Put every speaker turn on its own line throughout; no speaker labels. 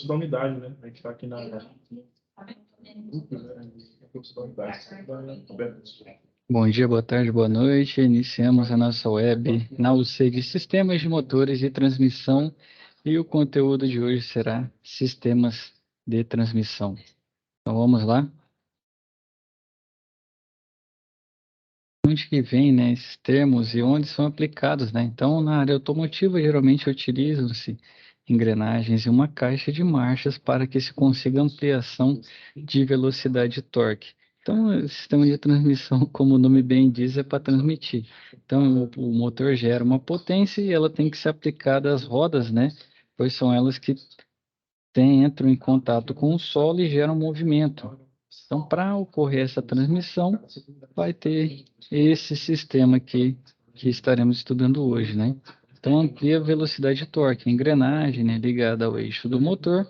da unidade, né? A gente está aqui na grupo, né? Curso da unidade.
Bom dia, boa tarde, boa noite. Iniciamos a nossa web na UC de Sistemas de Motores e Transmissão e o conteúdo de hoje será Sistemas de Transmissão. Então vamos lá. Onde que vem, né, esses termos e onde são aplicados, né? Então, na área automotiva, geralmente utilizam-se engrenagens e uma caixa de marchas para que se consiga ampliação de velocidade e torque. Então, o sistema de transmissão, como o nome bem diz, é para transmitir. Então, o motor gera uma potência e ela tem que ser aplicada às rodas, né? Pois são elas que entram em contato com o solo e geram movimento. Então, para ocorrer essa transmissão, vai ter esse sistema aqui que estaremos estudando hoje, né? Então, amplia a velocidade de torque. A engrenagem, né, ligada ao eixo do motor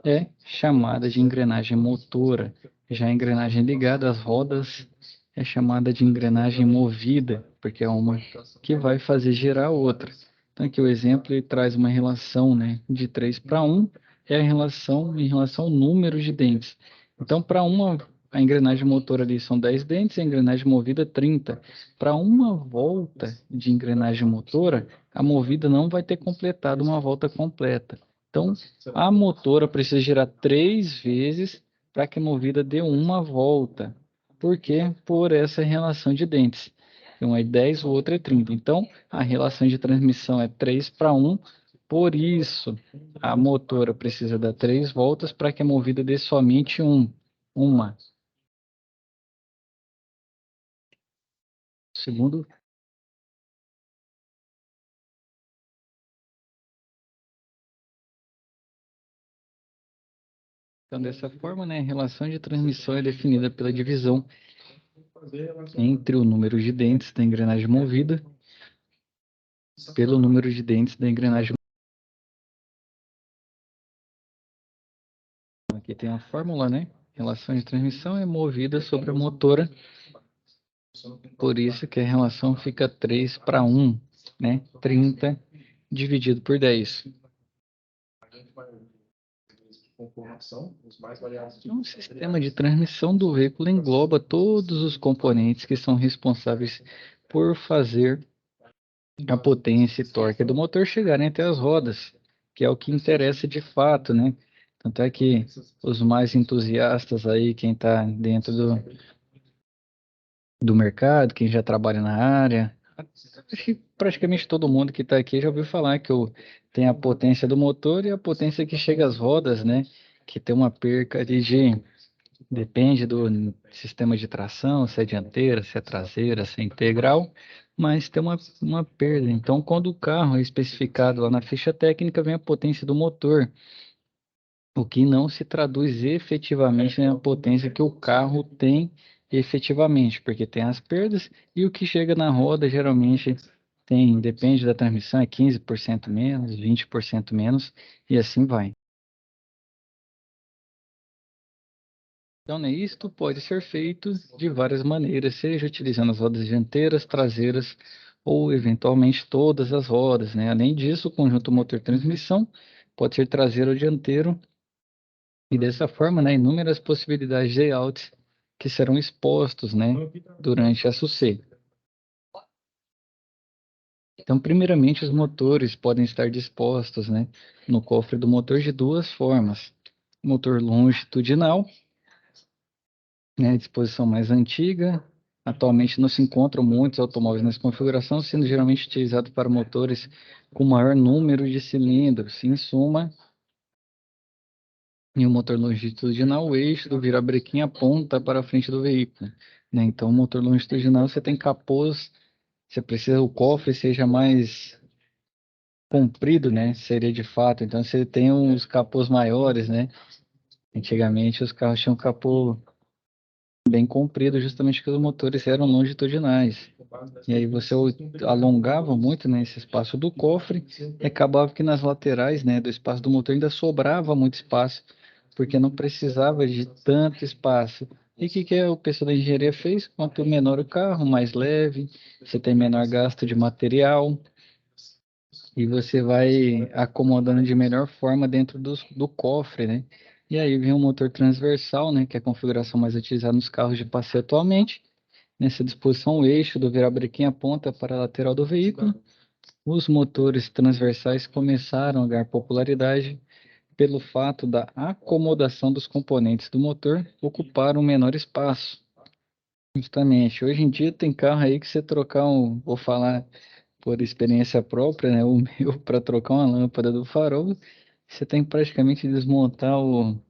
é chamada de engrenagem motora. Já a engrenagem ligada às rodas é chamada de engrenagem movida, porque é uma que vai fazer girar a outra. Então, aqui o exemplo ele traz uma relação, né, de 3 para 1, é a relação em relação ao número de dentes. Então, para a engrenagem motora ali são 10 dentes, a engrenagem movida 30. Para uma volta de engrenagem motora, a movida não vai ter completado uma volta completa. Então, a motora precisa girar 3 vezes para que a movida dê uma volta. Por quê? Por essa relação de dentes. Um é 10, o outro é 30. Então, a relação de transmissão é 3 para 1. Por isso, a motora precisa dar 3 voltas para que a movida dê somente uma. Segundo. Então, dessa forma, né, a relação de transmissão é definida pela divisão entre o número de dentes da engrenagem movida pelo número de dentes da engrenagem. Aqui tem a fórmula, né? Relação de transmissão é movida sobre a motora, por isso que a relação fica 3 para 1, né? 30 dividido por 10. Um sistema de transmissão do veículo engloba todos os componentes que são responsáveis por fazer a potência e torque do motor chegarem até as rodas, que é o que interessa de fato, né? Tanto é que os mais entusiastas aí, quem está dentro do mercado, quem já trabalha na área, acho que praticamente todo mundo que está aqui já ouviu falar que tem a potência do motor e a potência que chega às rodas, né? Que tem uma perca depende do sistema de tração, se é dianteira, se é traseira, se é integral, mas tem uma perda. Então, quando o carro é especificado lá na ficha técnica, vem a potência do motor, o que não se traduz efetivamente na potência que o carro tem efetivamente, porque tem as perdas e o que chega na roda geralmente depende da transmissão, é 15% menos, 20% menos e assim vai. Então, né, isto pode ser feito de várias maneiras, seja utilizando as rodas dianteiras, traseiras ou eventualmente todas as rodas, né? Além disso, o conjunto motor-transmissão pode ser traseiro ou dianteiro e dessa forma, né, inúmeras possibilidades de layouts que serão expostos, né, durante a SUC. Então, primeiramente, os motores podem estar dispostos, né, no cofre do motor de duas formas: motor longitudinal, né, disposição mais antiga. Atualmente não se encontram muitos automóveis nessa configuração, sendo geralmente utilizado para motores com maior número de cilindros. Em suma, em um motor longitudinal, o eixo do virabrequim aponta para a frente do veículo, né? Então, o motor longitudinal, você tem capôs, você precisa o cofre seja mais comprido, né? Seria de fato. Então, você tem uns capôs maiores, né? Antigamente, os carros tinham capô bem comprido, justamente porque os motores eram longitudinais. E aí você alongava muito, né, esse espaço do cofre e acabava que nas laterais, né, do espaço do motor ainda sobrava muito espaço, porque não precisava de tanto espaço. E o que o pessoal da engenharia fez? Quanto menor o carro, mais leve, você tem menor gasto de material. e você vai acomodando de melhor forma dentro do cofre, né? E aí vem o motor transversal, né, que é a configuração mais utilizada nos carros de passeio atualmente. Nessa disposição, o eixo do virabrequim aponta para a lateral do veículo. Os motores transversais começaram a ganhar popularidade pelo fato da acomodação dos componentes do motor ocupar um menor espaço. Justamente, hoje em dia tem carro aí que você trocar vou falar por experiência própria, né, o meu, para trocar uma lâmpada do farol, você tem que praticamente desmontar o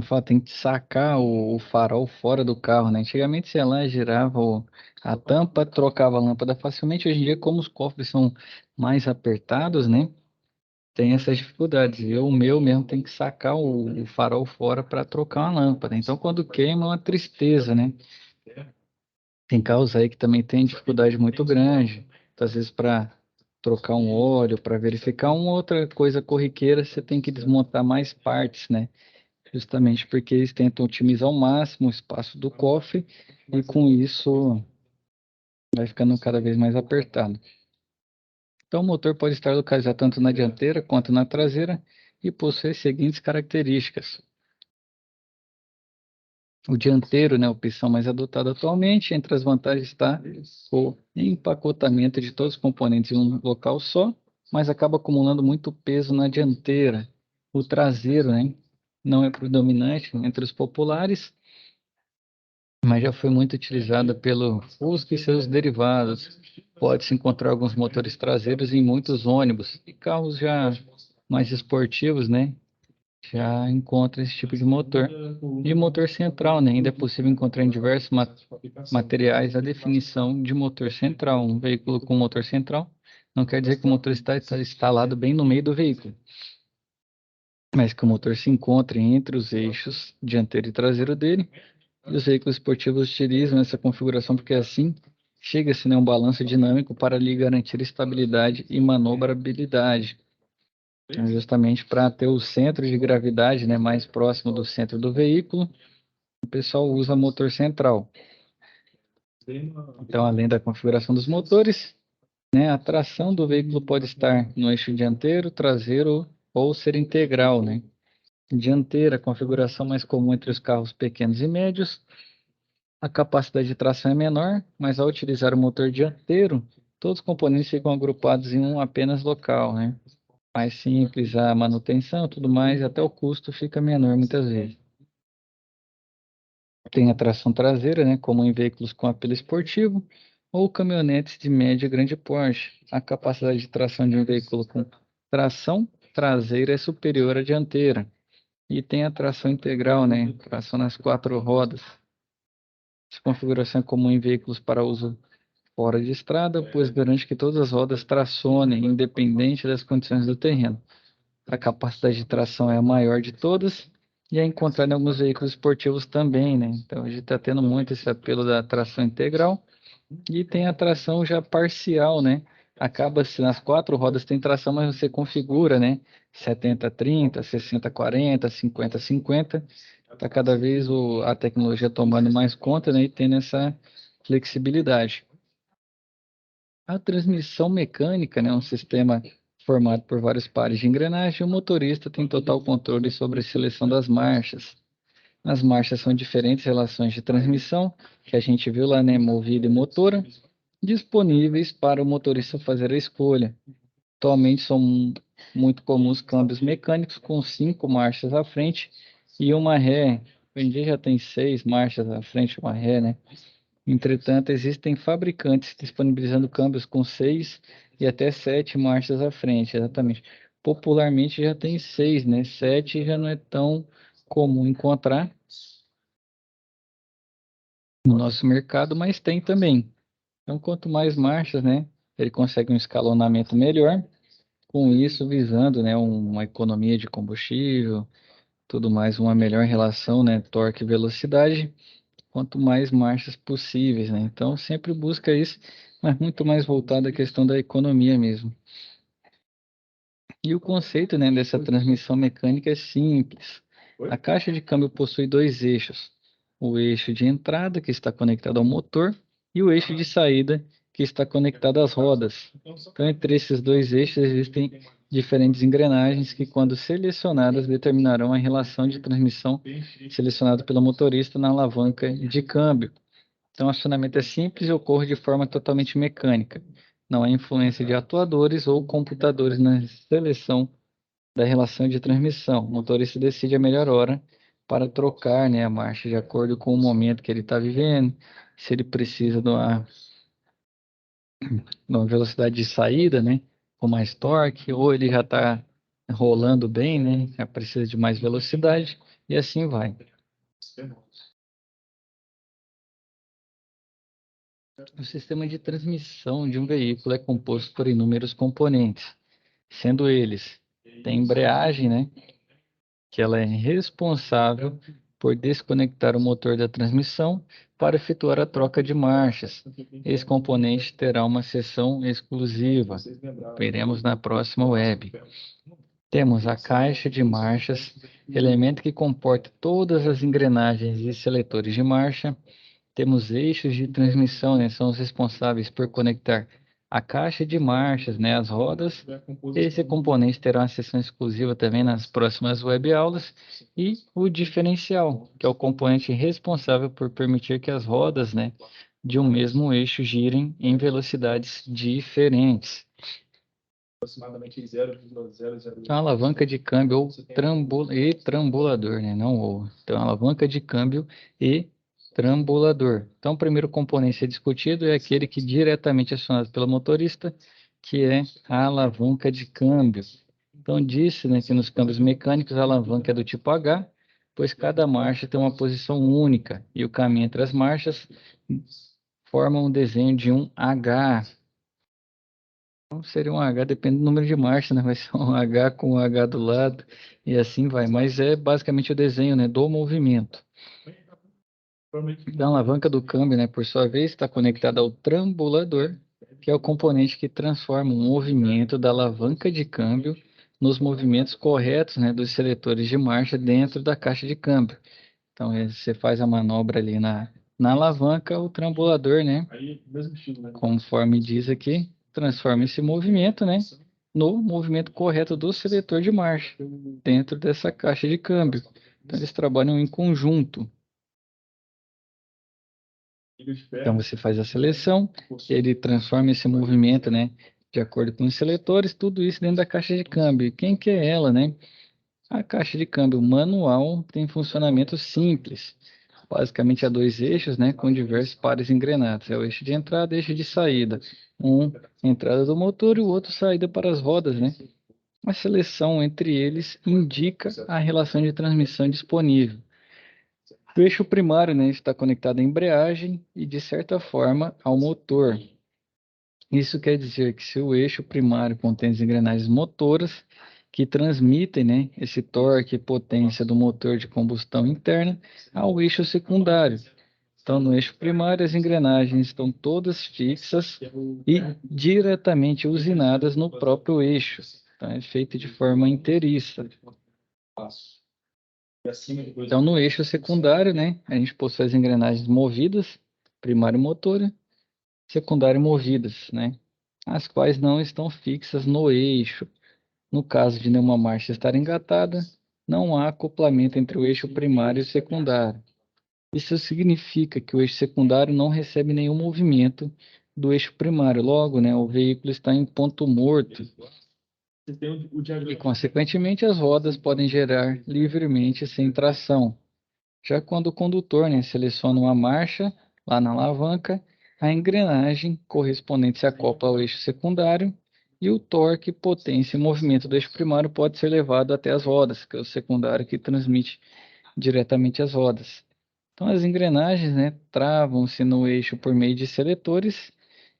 fato, tem que sacar o farol fora do carro, né? Antigamente você ia lá, girava a tampa, trocava a lâmpada facilmente. Hoje em dia, como os cofres são mais apertados, né? Tem essas dificuldades. O meu mesmo tem que sacar o farol fora para trocar uma lâmpada. Então, quando queima, é uma tristeza, né? Tem carros aí que também tem dificuldade muito grande. Então, às vezes, para trocar um óleo, para verificar uma outra coisa corriqueira, você tem que desmontar mais partes, né? Justamente porque eles tentam otimizar ao máximo o espaço do cofre e com isso vai ficando cada vez mais apertado. Então, o motor pode estar localizado tanto na dianteira quanto na traseira e possui as seguintes características. O dianteiro, né, a opção mais adotada atualmente, entre as vantagens está o empacotamento de todos os componentes em um local só, mas acaba acumulando muito peso na dianteira. O traseiro, né, não é predominante entre os populares, mas já foi muito utilizada pelo Fusca e seus derivados. Pode-se encontrar alguns motores traseiros em muitos ônibus e carros já mais esportivos, né? Já encontra esse tipo de motor. E motor central, né? Ainda é possível encontrar em diversos materiais a definição de motor central. Um veículo com motor central não quer dizer que o motor está instalado bem no meio do veículo, mas que o motor se encontra entre os eixos dianteiro e traseiro dele. E os veículos esportivos utilizam essa configuração porque assim chega-se, né, um balanço dinâmico para lhe garantir estabilidade e manobrabilidade. Então, justamente para ter o centro de gravidade, né, mais próximo do centro do veículo, o pessoal usa motor central. Então, além da configuração dos motores, né, a tração do veículo pode estar no eixo dianteiro, traseiro ou ser integral, né? Dianteira, configuração mais comum entre os carros pequenos e médios. A capacidade de tração é menor, mas ao utilizar o motor dianteiro, todos os componentes ficam agrupados em um apenas local, né? Mais simples a manutenção, tudo mais, até o custo fica menor muitas vezes. Tem a tração traseira, né, como em veículos com apelo esportivo ou caminhonetes de médio e grande porte. A capacidade de tração de um veículo com tração traseira é superior à dianteira. E tem a tração integral, né, tração nas quatro rodas. Essa configuração é comum em veículos para uso fora de estrada, pois garante que todas as rodas tracionem, independente das condições do terreno. A capacidade de tração é a maior de todas e é encontrada em alguns veículos esportivos também, né? Então a gente está tendo muito esse apelo da tração integral e tem a tração já parcial, né? Acaba-se nas quatro rodas tem tração, mas você configura, né? 70-30, 60-40, 50-50. Está cada vez a tecnologia tomando mais conta, né? E tendo essa flexibilidade. A transmissão mecânica, né, é um sistema formado por vários pares de engrenagem. O motorista tem total controle sobre a seleção das marchas. As marchas são diferentes relações de transmissão, que a gente viu lá, né, movida e motora, disponíveis para o motorista fazer a escolha. Atualmente são muito comuns câmbios mecânicos com 5 marchas à frente e uma ré. Hoje em dia já tem 6 marchas à frente e uma ré, né? Entretanto, existem fabricantes disponibilizando câmbios com 6 e até 7 marchas à frente, exatamente. Popularmente já tem 6, né? 7 já não é tão comum encontrar no nosso mercado, mas tem também. Então, quanto mais marchas, né? Ele consegue um escalonamento melhor, com isso visando, né, uma economia de combustível, tudo mais, uma melhor relação, né, torque e velocidade. Quanto mais marchas possíveis, né? Então sempre busca isso, mas muito mais voltado à questão da economia mesmo. E o conceito, né, dessa transmissão mecânica é simples. A caixa de câmbio possui dois eixos: o eixo de entrada, que está conectado ao motor, e o eixo de saída, que está conectado às rodas. Então, entre esses dois eixos existem diferentes engrenagens que, quando selecionadas, determinarão a relação de transmissão selecionada pelo motorista na alavanca de câmbio. Então, o acionamento é simples e ocorre de forma totalmente mecânica. Não há influência de atuadores ou computadores na seleção da relação de transmissão. O motorista decide a melhor hora para trocar, né, a marcha de acordo com o momento que ele está vivendo, se ele precisa de uma velocidade de saída, né, com mais torque, ou ele já está rolando bem, né, já precisa de mais velocidade, e assim vai. O sistema de transmissão de um veículo é composto por inúmeros componentes, sendo eles: tem embreagem, né, que ela é responsável por desconectar o motor da transmissão para efetuar a troca de marchas. Esse componente terá uma seção exclusiva. Veremos na próxima web. Temos a caixa de marchas, elemento que comporta todas as engrenagens e seletores de marcha. Temos eixos de transmissão, né? São os responsáveis por conectar a caixa de marchas, né? As rodas. Esse componente terá uma seção exclusiva também nas próximas webaulas. E o diferencial, que é o componente responsável por permitir que as rodas, né, de um mesmo eixo girem em velocidades diferentes.
Aproximadamente 0,001.
Então, a alavanca de câmbio ou trambulador, né? Não ou. Então, alavanca de câmbio e trambulador. Então, o primeiro componente a ser discutido é aquele que diretamente é acionado pelo motorista, que é a alavanca de câmbio. Então, disse, né, que nos câmbios mecânicos a alavanca é do tipo H, pois cada marcha tem uma posição única e o caminho entre as marchas forma um desenho de um H. Então, seria um H, depende do número de marcha, né? Vai ser um H com um H do lado e assim vai. Mas é basicamente o desenho, né, do movimento. A alavanca do câmbio, né, por sua vez, está conectada ao trambulador, que é o componente que transforma o movimento da alavanca de câmbio nos movimentos corretos, né, dos seletores de marcha dentro da caixa de câmbio. Então, você faz a manobra ali na alavanca, o trambulador, né, conforme diz aqui, transforma esse movimento, né, no movimento correto do seletor de marcha dentro dessa caixa de câmbio. Então, eles trabalham em conjunto. Então, você faz a seleção, ele transforma esse movimento, né, de acordo com os seletores, tudo isso dentro da caixa de câmbio. E quem que é ela, né? A caixa de câmbio manual tem funcionamento simples. Basicamente, há dois eixos, né, com diversos pares engrenados. É o eixo de entrada e eixo de saída. Um, entrada do motor e o outro, saída para as rodas, né? A seleção entre eles indica a relação de transmissão disponível. O eixo primário, né, está conectado à embreagem e, de certa forma, ao motor. Isso quer dizer que se o eixo primário contém as engrenagens motoras que transmitem, né, esse torque e potência do motor de combustão interna ao eixo secundário. Então, no eixo primário, as engrenagens estão todas fixas e diretamente usinadas no próprio eixo. Então, é feito de forma inteiriça. Então, no eixo secundário, né, a gente possui as engrenagens movidas, primário motora, secundário movidas, né, as quais não estão fixas no eixo. No caso de nenhuma marcha estar engatada, não há acoplamento entre o eixo primário e o secundário. Isso significa que o eixo secundário não recebe nenhum movimento do eixo primário. Logo, né, o veículo está em ponto morto. E, consequentemente, as rodas podem girar livremente sem tração. Já quando o condutor, né, seleciona uma marcha lá na alavanca, a engrenagem correspondente se acopla ao eixo secundário e o torque, potência e movimento do eixo primário pode ser levado até as rodas, que é o secundário que transmite diretamente as rodas. Então, as engrenagens, né, travam-se no eixo por meio de seletores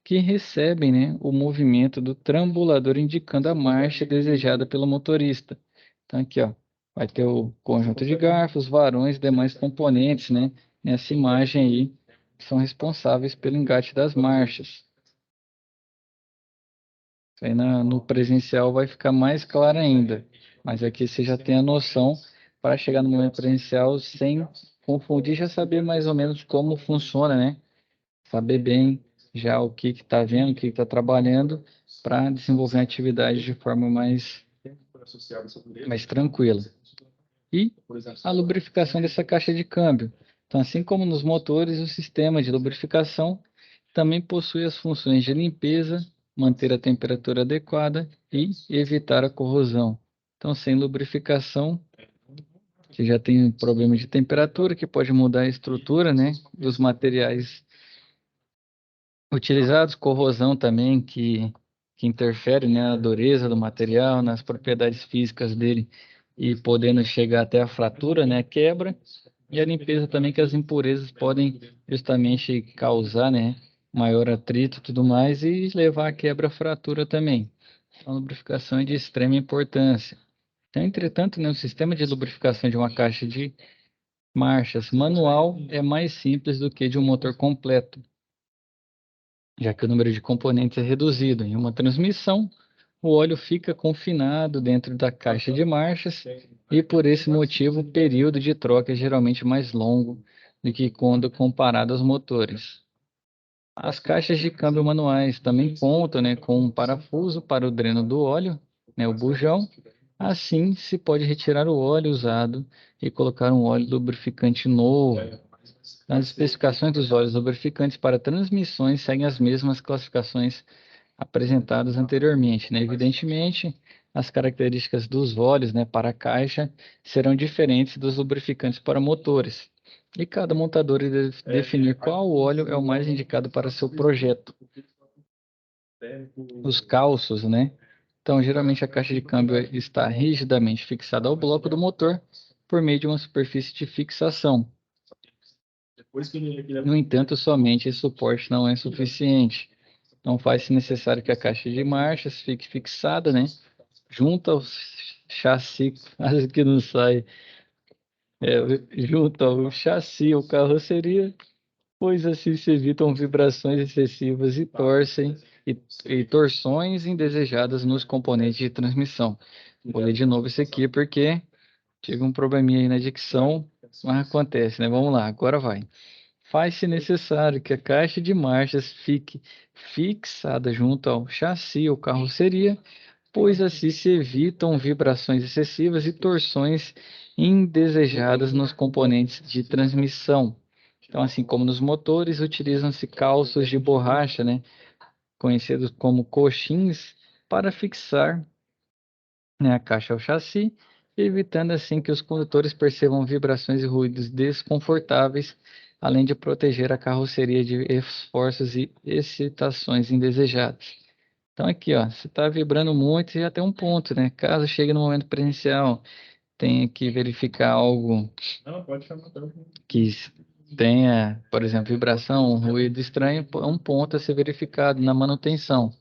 que recebem, né, o movimento do trambulador indicando a marcha desejada pelo motorista. Então, aqui, ó, vai ter o conjunto de garfos, varões e demais componentes, né, nessa imagem aí, que são responsáveis pelo engate das marchas. Isso aí no presencial vai ficar mais claro ainda, mas aqui você já tem a noção para chegar no momento presencial sem confundir, já saber mais ou menos como funciona, né? Saber bem já o que está vendo, o que está trabalhando, para desenvolver a atividade de forma mais tranquila. E a lubrificação dessa caixa de câmbio. Então, assim como nos motores, o sistema de lubrificação também possui as funções de limpeza, manter a temperatura adequada e evitar a corrosão. Então, sem lubrificação, você já tem um problema de temperatura que pode mudar a estrutura, né, dos materiais utilizados, corrosão também que interfere, né, na dureza do material, nas propriedades físicas dele e podendo chegar até a fratura, né, quebra, e a limpeza também que as impurezas podem justamente causar, né, maior atrito e tudo mais e levar à quebra, fratura também. Então, a lubrificação é de extrema importância. Então, entretanto, né, o sistema de lubrificação de uma caixa de marchas manual é mais simples do que de um motor completo, já que o número de componentes é reduzido. Em uma transmissão, o óleo fica confinado dentro da caixa de marchas e, por esse motivo, o período de troca é geralmente mais longo do que quando comparado aos motores. As caixas de câmbio manuais também contam, né, com um parafuso para o dreno do óleo, né, o bujão. Assim, se pode retirar o óleo usado e colocar um óleo lubrificante novo. As especificações dos óleos lubrificantes para transmissões seguem as mesmas classificações apresentadas anteriormente, né? Evidentemente, as características dos óleos, né, para a caixa serão diferentes dos lubrificantes para motores. E cada montador deve definir qual óleo é o mais indicado para seu projeto. Os calços, né? Então, geralmente a caixa de câmbio está rigidamente fixada ao bloco do motor por meio de uma superfície de fixação. No entanto, somente esse suporte não é suficiente. Então, faz-se necessário que a caixa de marchas fique fixada, né, junto ao chassi, quase que não sai, junto ao chassi ou carroceria, pois assim se evitam vibrações excessivas e torções indesejadas nos componentes de transmissão. Vou ler de novo isso aqui porque tive um probleminha aí na dicção, mas acontece, né? Vamos lá, agora vai. Faz-se necessário que a caixa de marchas fique fixada junto ao chassi ou carroceria, pois assim se evitam vibrações excessivas e torções indesejadas nos componentes de transmissão. Então, assim como nos motores, utilizam-se calços de borracha, né, conhecidos como coxins, para fixar, né, a caixa ao chassi, evitando assim que os condutores percebam vibrações e ruídos desconfortáveis, além de proteger a carroceria de esforços e excitações indesejadas. Então aqui, ó, se está vibrando muito, você já tem um ponto, né? Caso chegue no momento presencial, tenha que verificar algo que tenha, por exemplo, vibração, um ruído estranho, é um ponto a ser verificado na manutenção.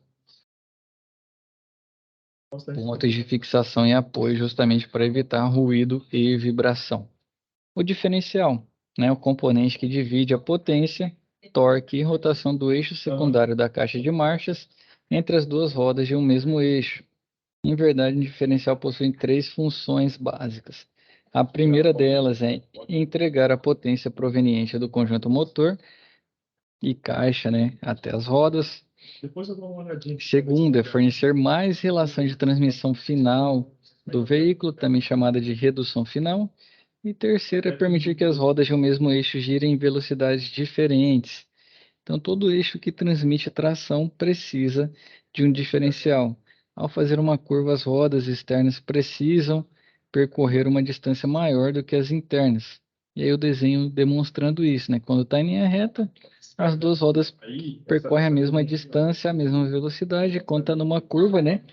Pontos de fixação e apoio justamente para evitar ruído e vibração. O diferencial, né, o componente que divide a potência, torque e rotação do eixo secundário da caixa de marchas entre as duas rodas de um mesmo eixo. Em verdade, o diferencial possui três funções básicas. A primeira delas é entregar a potência proveniente do conjunto motor e caixa, né, até as rodas. Segunda é fornecer mais relação de transmissão final do veículo, também chamada de redução final. E terceira é permitir que as rodas de um mesmo eixo girem em velocidades diferentes. Então, todo eixo que transmite tração precisa de um diferencial. Ao fazer uma curva, as rodas externas precisam percorrer uma distância maior do que as internas. E aí o desenho demonstrando isso, né? Quando está em linha reta, as duas rodas percorrem a mesma distância, a mesma velocidade. Quando está numa curva, né?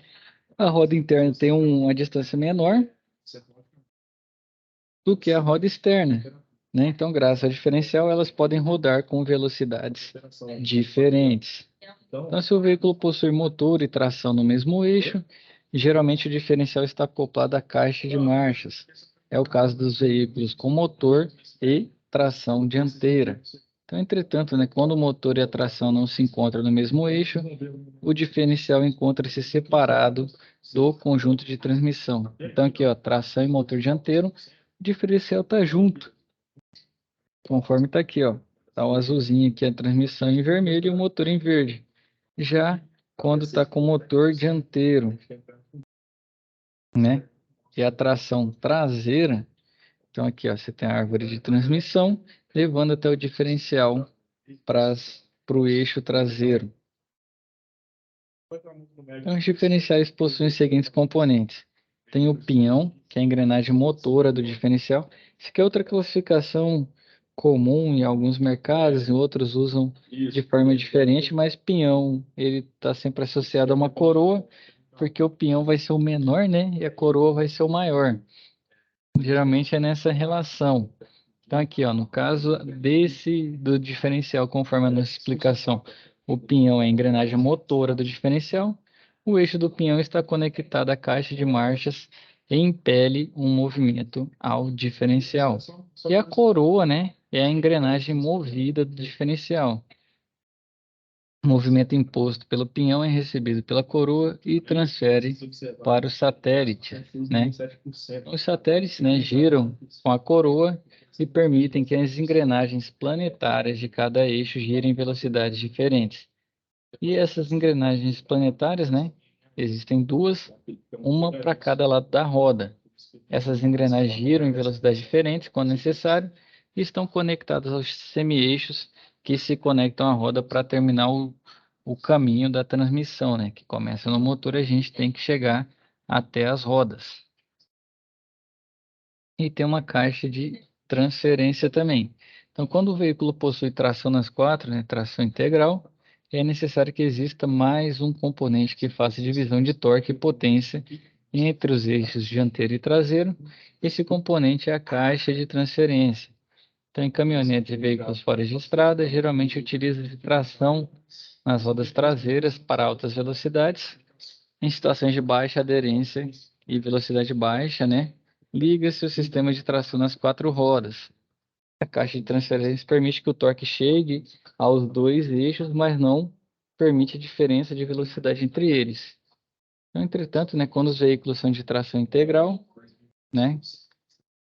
A roda interna tem uma distância menor do que a roda externa, né? Então, graças ao diferencial, elas podem rodar com velocidades diferentes. Então, se o veículo possui motor e tração no mesmo eixo, geralmente o diferencial está acoplado à caixa de marchas. É o caso dos veículos com motor e tração dianteira. Então, entretanto, né, quando o motor e a tração não se encontram no mesmo eixo, o diferencial encontra-se separado do conjunto de transmissão. Então, aqui, ó, tração e motor dianteiro, o diferencial está junto, conforme está aqui, ó. Tá o azulzinho aqui, a transmissão em vermelho e o motor em verde. Já quando está com o motor dianteiro, né? E a tração traseira, então aqui, ó, você tem a árvore de transmissão, levando até o diferencial para o eixo traseiro. Então, os diferenciais possuem os seguintes componentes. Tem o pinhão, que é a engrenagem motora do diferencial. Isso aqui é outra classificação comum em alguns mercados, em outros usam de forma diferente, mas pinhão, ele está sempre associado a uma coroa, porque o pinhão vai ser o menor, né? E a coroa vai ser o maior. Geralmente é nessa relação. Então aqui, ó, no caso do diferencial, conforme a nossa explicação, o pinhão é a engrenagem motora do diferencial. O eixo do pinhão está conectado à caixa de marchas e impele um movimento ao diferencial. E a coroa, né, é a engrenagem movida do diferencial. O movimento imposto pelo pinhão é recebido pela coroa e transfere para o satélite, né? Os satélites, né, giram com a coroa e permitem que as engrenagens planetárias de cada eixo girem em velocidades diferentes. E essas engrenagens planetárias, né, existem duas, uma para cada lado da roda. Essas engrenagens giram em velocidades diferentes quando necessário e estão conectadas aos semi-eixos que se conectam à roda para terminar o caminho da transmissão, né, que começa no motor, a gente tem que chegar até as rodas. E tem uma caixa de transferência também. Então, quando o veículo possui tração nas quatro, né, tração integral, é necessário que exista mais um componente que faça divisão de torque e potência entre os eixos dianteiro e traseiro. Esse componente é a caixa de transferência. Então, em caminhonetes e veículos fora de estrada, geralmente utiliza tração nas rodas traseiras para altas velocidades. Em situações de baixa aderência e velocidade baixa, né? Liga-se o sistema de tração nas quatro rodas. A caixa de transferência permite que o torque chegue aos dois eixos, mas não permite a diferença de velocidade entre eles. Então, entretanto, né, quando os veículos são de tração integral, né,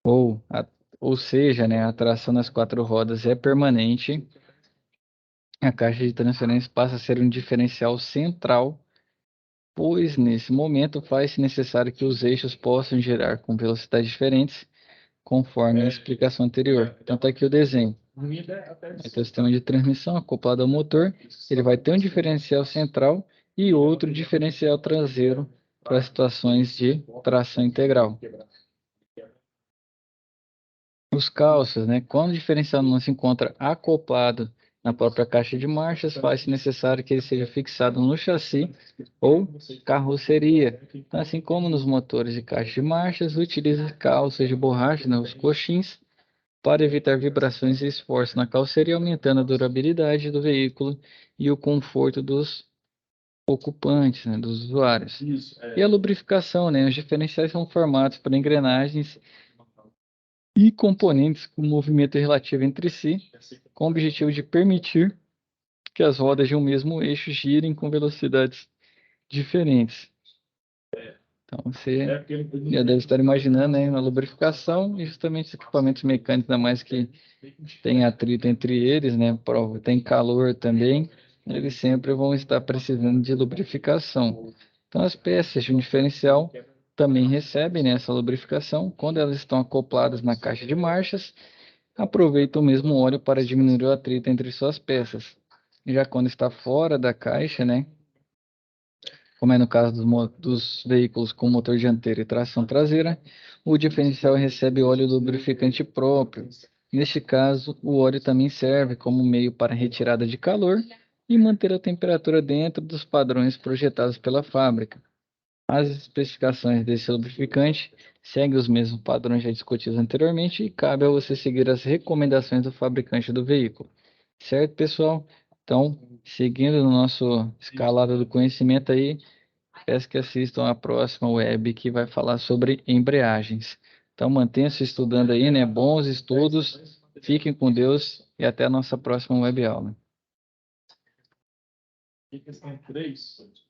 ou, ou seja, né, a tração nas quatro rodas é permanente, a caixa de transferência passa a ser um diferencial central, pois nesse momento faz-se necessário que os eixos possam girar com velocidades diferentes, conforme a explicação anterior. Então está aqui o desenho. Vai ter o sistema de transmissão acoplado ao motor, ele vai ter um diferencial central e outro diferencial traseiro para situações de tração integral. Os calços, né? Quando o diferencial não se encontra acoplado na própria caixa de marchas, faz-se necessário que ele seja fixado no chassi ou carroceria. Então, assim como nos motores de caixa de marchas, utiliza calças de borracha, né, os coxins, para evitar vibrações e esforço na carroceria, aumentando a durabilidade do veículo e o conforto dos ocupantes, né, dos usuários. E a lubrificação, né? Os diferenciais são formados por engrenagens e componentes com movimento relativo entre si, com o objetivo de permitir que as rodas de um mesmo eixo girem com velocidades diferentes. Então, você já deve estar imaginando, né, uma lubrificação e justamente os equipamentos mecânicos, ainda mais que tem atrito entre eles, né, tem calor também, eles sempre vão estar precisando de lubrificação. Então, as peças de um diferencial também recebem, né, essa lubrificação quando elas estão acopladas na caixa de marchas. Aproveita o mesmo óleo para diminuir o atrito entre suas peças. Já quando está fora da caixa, né, como é no caso dos veículos com motor dianteiro e tração traseira, o diferencial recebe óleo lubrificante próprio. Neste caso, o óleo também serve como meio para retirada de calor e manter a temperatura dentro dos padrões projetados pela fábrica. As especificações desse lubrificante seguem os mesmos padrões já discutidos anteriormente e cabe a você seguir as recomendações do fabricante do veículo. Certo, pessoal? Então, seguindo no nosso escalada do conhecimento aí, peço que assistam a próxima web que vai falar sobre embreagens. Então, mantenha-se estudando aí, né? Bons estudos, fiquem com Deus e até a nossa próxima web aula.
Questão 3.